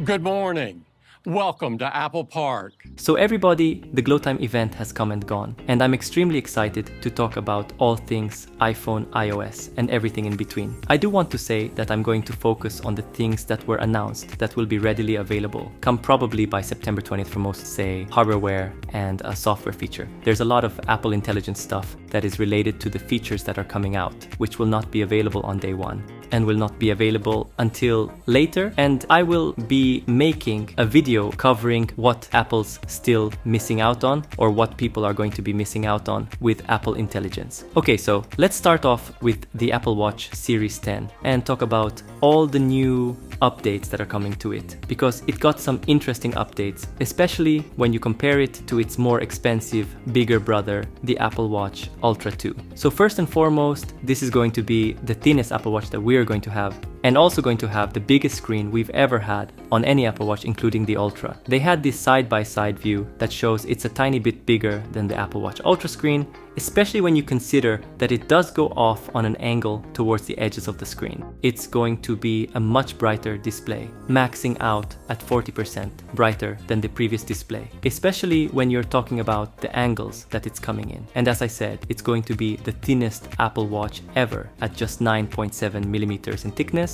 Good morning. Welcome to Apple Park. So everybody, the Glow Time event has come and gone, and I'm extremely excited to talk about all things iPhone, iOS, and everything in between. I do want to say that I'm going to focus on the things that were announced that will be readily available, come probably by September 20th for most, say, hardware and a software feature. There's a lot of Apple Intelligence stuff that is related to the features that are coming out, which will not be available on day one and will not be available until later. And I will be making a video covering what Apple's still missing out on, or what people are going to be missing out on with Apple Intelligence. Okay, so let's start off with the Apple Watch Series 10 and talk about all the new updates that are coming to it, because it got some interesting updates, especially when you compare it to its more expensive, bigger brother, the Apple Watch Ultra 2. So first and foremost, this is going to be the thinnest Apple Watch that we're going to have, and also going to have the biggest screen we've ever had on any Apple Watch, including the Ultra. They had this side-by-side view that shows it's a tiny bit bigger than the Apple Watch Ultra screen, especially when you consider that it does go off on an angle towards the edges of the screen. It's going to be a much brighter display, maxing out at 40% brighter than the previous display, especially when you're talking about the angles that it's coming in. And as I said, it's going to be the thinnest Apple Watch ever at just 9.7 millimeters in thickness.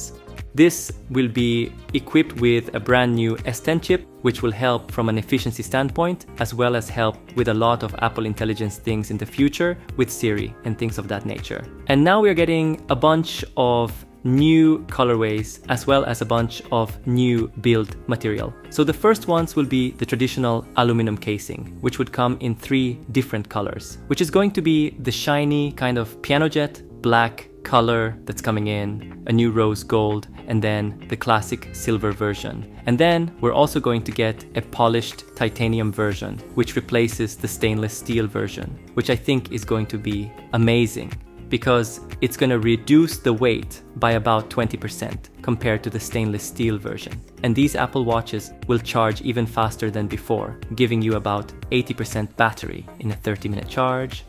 This will be equipped with a brand new S10 chip, which will help from an efficiency standpoint, as well as help with a lot of Apple Intelligence things in the future with Siri and things of that nature. And now we're getting a bunch of new colorways, as well as a bunch of new build material. So the first ones will be the traditional aluminum casing, which would come in 3 different colors, which is going to be the shiny kind of piano jet black color that's coming in, a new rose gold, and then the classic silver version. And then we're also going to get a polished titanium version, which replaces the stainless steel version, which I think is going to be amazing, because it's going to reduce the weight by about 20% compared to the stainless steel version. And these Apple Watches will charge even faster than before, giving you about 80% battery in a 30-minute charge.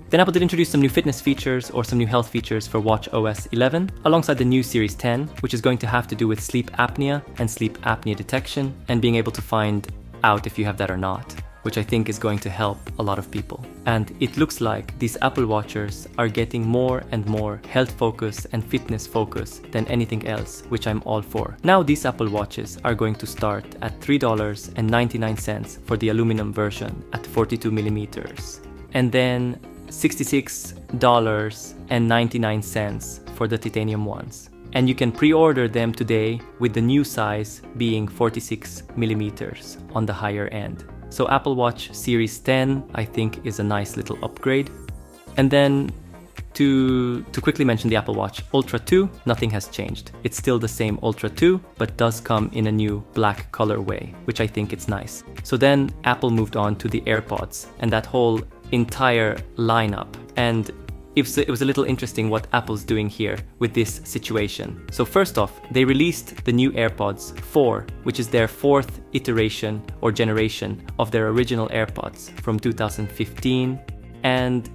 Then Apple did introduce some new fitness features or some new health features for watchOS 11, alongside the new Series 10, which is going to have to do with sleep apnea and sleep apnea detection, and being able to find out if you have that or not, which I think is going to help a lot of people. And it looks like these Apple Watches are getting more and more health focus and fitness focus than anything else, which I'm all for. Now these Apple Watches are going to start at $3.99 for the aluminum version at 42 millimeters, and then $66.99 for the titanium ones. And you can pre-order them today, with the new size being 46 millimeters on the higher end. So Apple Watch Series 10, I think, is a nice little upgrade. And then to quickly mention the Apple Watch Ultra 2, nothing has changed. It's still the same Ultra 2, but does come in a new black colorway, which I think it's nice. So then Apple moved on to the AirPods and that whole entire lineup. And it was a little interesting what Apple's doing here with this situation. So first off, they released the new AirPods 4, which is their 4th iteration or generation of their original AirPods from 2015. And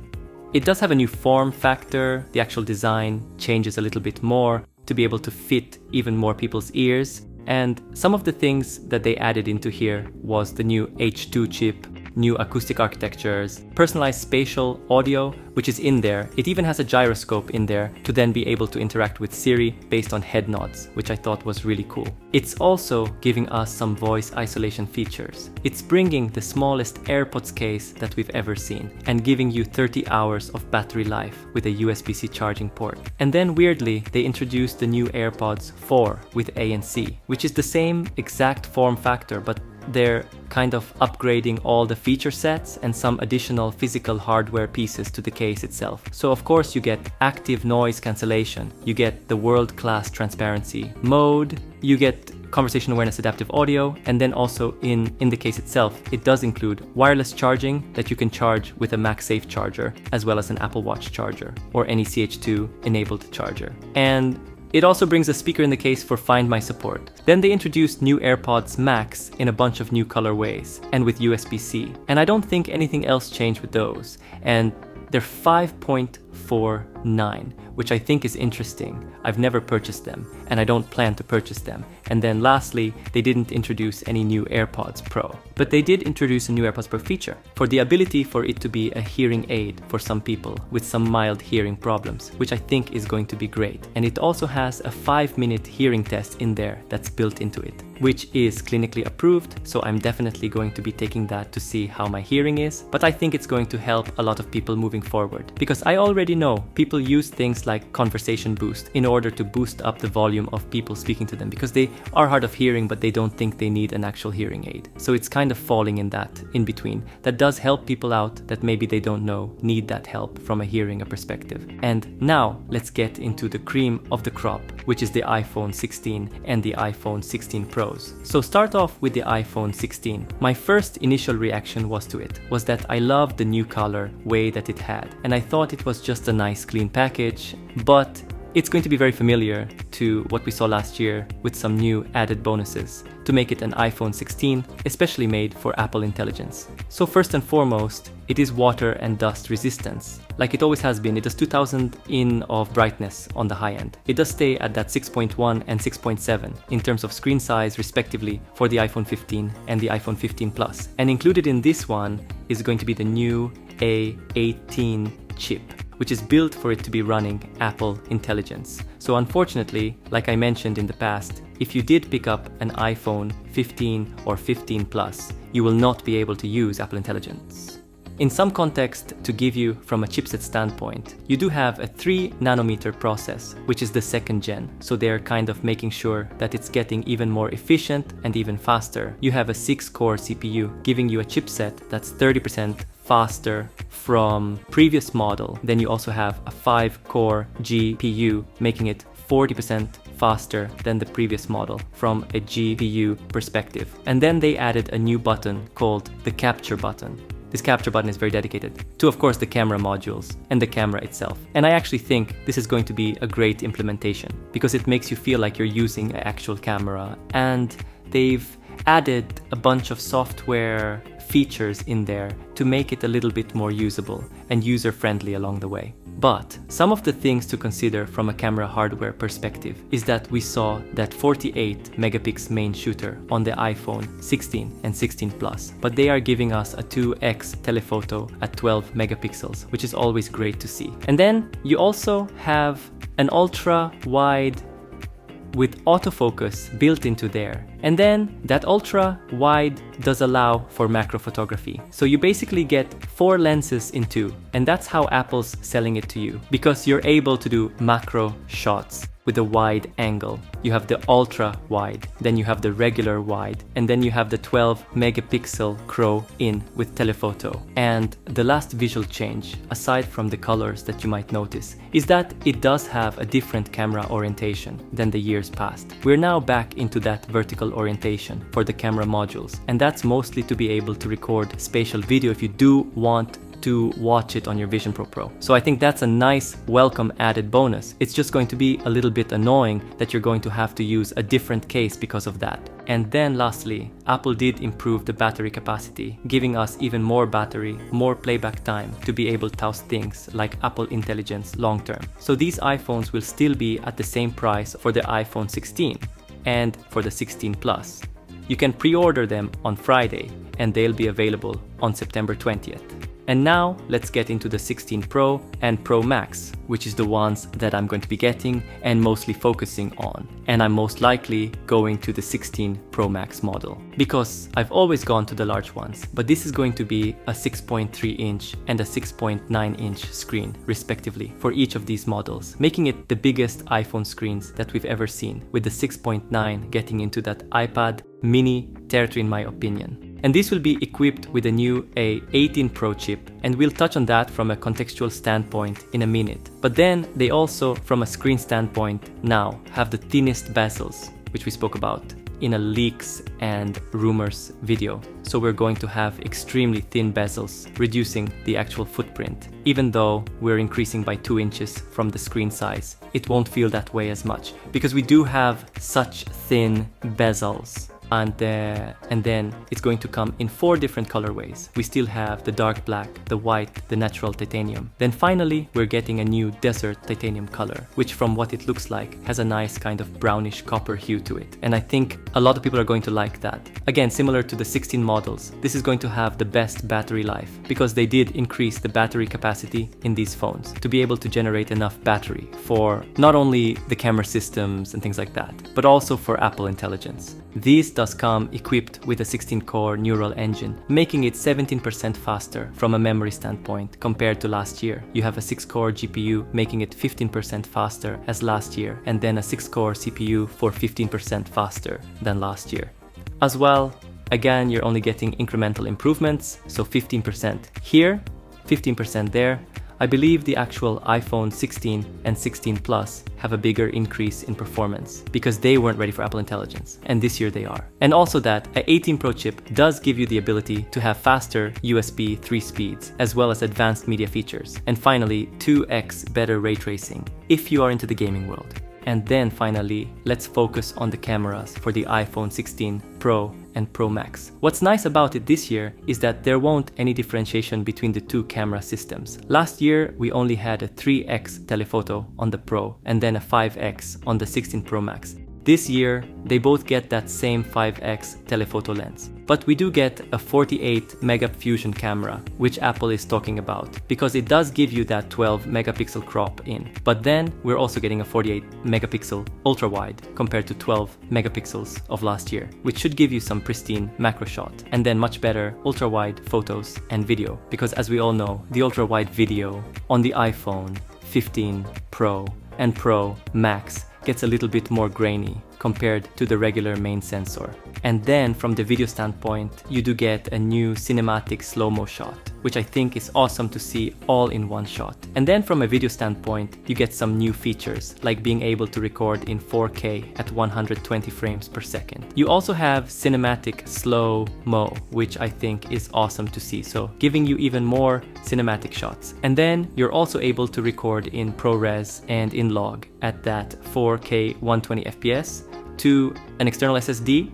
it does have a new form factor. The actual design changes a little bit more to be able to fit even more people's ears. And some of the things that they added into here was the new H2 chip, new acoustic architectures, personalized spatial audio, which is in there. It even has a gyroscope in there to then be able to interact with Siri based on head nods, which I thought was really cool. It's also giving us some voice isolation features. It's bringing the smallest AirPods case that we've ever seen and giving you 30 hours of battery life with a USB-C charging port. And then weirdly, they introduced the new AirPods 4 with ANC, which is the same exact form factor, but they're kind of upgrading all the feature sets and some additional physical hardware pieces to the case itself. So of course you get active noise cancellation, you get the world-class transparency mode, you get conversation awareness adaptive audio, and then also in the case itself, it does include wireless charging that you can charge with a MagSafe charger, as well as an Apple Watch charger or any CH2 enabled charger. And it also brings a speaker in the case for Find My support. Then they introduced new AirPods Max in a bunch of new colorways and with USB-C. And I don't think anything else changed with those. And they're 5.4 649, which I think is interesting. I've never purchased them, and I don't plan to purchase them. And then lastly, they didn't introduce any new AirPods Pro. But they did introduce a new AirPods Pro feature for the ability for it to be a hearing aid for some people with some mild hearing problems, which I think is going to be great. And it also has a 5-minute hearing test in there that's built into it, which is clinically approved, so I'm definitely going to be taking that to see how my hearing is. But I think it's going to help a lot of people moving forward, because I already know people use things like conversation boost in order to boost up the volume of people speaking to them, because they are hard of hearing but they don't think they need an actual hearing aid. So it's kind of falling in that in between. That does help people out that maybe they don't know need that help from a hearing perspective. And now let's get into the cream of the crop, which is the iPhone 16 and the iPhone 16 Pros. So start off with the iPhone 16. My first initial reaction was that I loved the new color way that it had, and I thought it was just a nice clean package, but it's going to be very familiar to what we saw last year with some new added bonuses to make it an iPhone 16, especially made for Apple Intelligence. So first and foremost, it is water and dust resistance. Like it always has been, it does 2000 in of brightness on the high end. It does stay at that 6.1 and 6.7 in terms of screen size respectively for the iPhone 15 and the iPhone 15 Plus. And included in this one is going to be the new A18 chip, which is built for it to be running Apple Intelligence. So unfortunately, like I mentioned in the past, if you did pick up an iPhone 15 or 15 Plus, you will not be able to use Apple Intelligence. In some context, to give you from a chipset standpoint, you do have a 3 nanometer process, which is the second gen. So they're kind of making sure that it's getting even more efficient and even faster. You have a 6-core CPU, giving you a chipset that's 30% faster from previous model. Then you also have a 5-core GPU, making it 40% faster than the previous model from a GPU perspective. And then they added a new button called the capture button. This capture button is very dedicated to, of course, the camera modules and the camera itself. And I actually think this is going to be a great implementation because it makes you feel like you're using an actual camera. And they've added a bunch of software features in there to make it a little bit more usable and user-friendly along the way. But some of the things to consider from a camera hardware perspective is that we saw that 48 megapixel main shooter on the iPhone 16 and 16 Plus, but they are giving us a 2x telephoto at 12 megapixels, which is always great to see. And then you also have an ultra wide with autofocus built into there. And then that ultra wide does allow for macro photography. So you basically get 4 lenses in 2, and that's how Apple's selling it to you, because you're able to do macro shots with a wide angle. You have the ultra wide, then you have the regular wide, and then you have the 12 megapixel Pro in with telephoto. And the last visual change, aside from the colors that you might notice, is that it does have a different camera orientation than the years past. We're now back into that vertical orientation for the camera modules, and that's mostly to be able to record spatial video if you do want to watch it on your Vision Pro. So I think that's a nice welcome added bonus. It's just going to be a little bit annoying that you're going to have to use a different case because of that. And then lastly, Apple did improve the battery capacity, giving us even more battery, more playback time to be able to house things like Apple Intelligence long term. So these iPhones will still be at the same price for the iPhone 16 and for the 16 Plus. You can pre-order them on Friday and they'll be available on September 20th. And now let's get into the 16 Pro and Pro Max, which is the ones that I'm going to be getting and mostly focusing on. And I'm most likely going to the 16 Pro Max model because I've always gone to the large ones, but this is going to be a 6.3 inch and a 6.9 inch screen respectively for each of these models, making it the biggest iPhone screens that we've ever seen, with the 6.9 getting into that iPad mini territory in my opinion. And this will be equipped with a new A18 Pro chip, and we'll touch on that from a contextual standpoint in a minute. But then they also, from a screen standpoint, now have the thinnest bezels, which we spoke about in a leaks and rumors video. So we're going to have extremely thin bezels, reducing the actual footprint. Even though we're increasing by 2 inches from the screen size, it won't feel that way as much because we do have such thin bezels. and then it's going to come in 4 different colorways. We still have the dark black, the white, the natural titanium. Then finally we're getting a new desert titanium color, which from what it looks like has a nice kind of brownish copper hue to it, and I think a lot of people are going to like that. Again, similar to the 16 models, this is going to have the best battery life because they did increase the battery capacity in these phones to be able to generate enough battery for not only the camera systems and things like that, but also for Apple Intelligence. These does come equipped with a 16-core neural engine, making it 17% faster from a memory standpoint compared to last year. You have a 6-core GPU making it 15% faster as last year, and then a 6-core CPU for 15% faster than last year. As well, again, you're only getting incremental improvements, so 15% here, 15% there. I believe the actual iPhone 16 and 16 Plus have a bigger increase in performance because they weren't ready for Apple Intelligence, and this year they are. And also that a 18 Pro chip does give you the ability to have faster USB 3 speeds, as well as advanced media features. And finally, 2x better ray tracing, if you are into the gaming world. And then finally, let's focus on the cameras for the iPhone 16 Pro and Pro Max. What's nice about it this year is that there won't any differentiation between the 2 camera systems. Last year, we only had a 3x telephoto on the Pro and then a 5x on the 16 Pro Max. This year, they both get that same 5x telephoto lens. But we do get a 48 megapixel camera, which Apple is talking about, because it does give you that 12 megapixel crop in. But then we're also getting a 48 megapixel ultra wide compared to 12 megapixels of last year, which should give you some pristine macro shot, and then much better ultra wide photos and video. Because as we all know, the ultra wide video on the iPhone 15 Pro and Pro Max gets a little bit more grainy compared to the regular main sensor. And then from the video standpoint, you do get a new cinematic slow-mo shot, which I think is awesome to see all in one shot. And then from a video standpoint, you get some new features, like being able to record in 4K at 120 frames per second. You also have cinematic slow-mo, which I think is awesome to see, so giving you even more cinematic shots. And then you're also able to record in ProRes and in log at that 4K 120 FPS to an external SSD.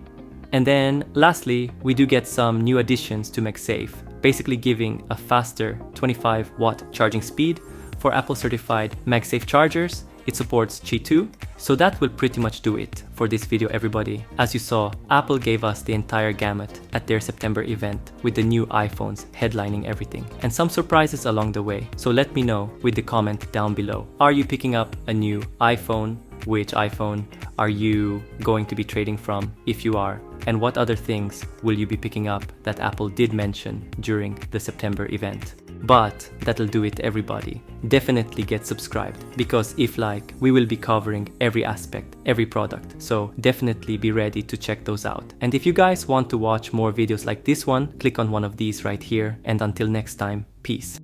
And then lastly, we do get some new additions to MagSafe, basically giving a faster 25 watt charging speed for Apple certified MagSafe chargers. It supports Qi 2. So that will pretty much do it for this video, everybody. As you saw, Apple gave us the entire gamut at their September event with the new iPhones headlining everything, and some surprises along the way. So let me know with the comment down below. Are you picking up a new iPhone? Which iPhone are you going to be trading from if you are? And what other things will you be picking up that Apple did mention during the September event? But that'll do it, everybody. Definitely get subscribed, because if like, we will be covering every aspect, every product. So definitely be ready to check those out. And if you guys want to watch more videos like this one, click on one of these right here. And until next time, peace.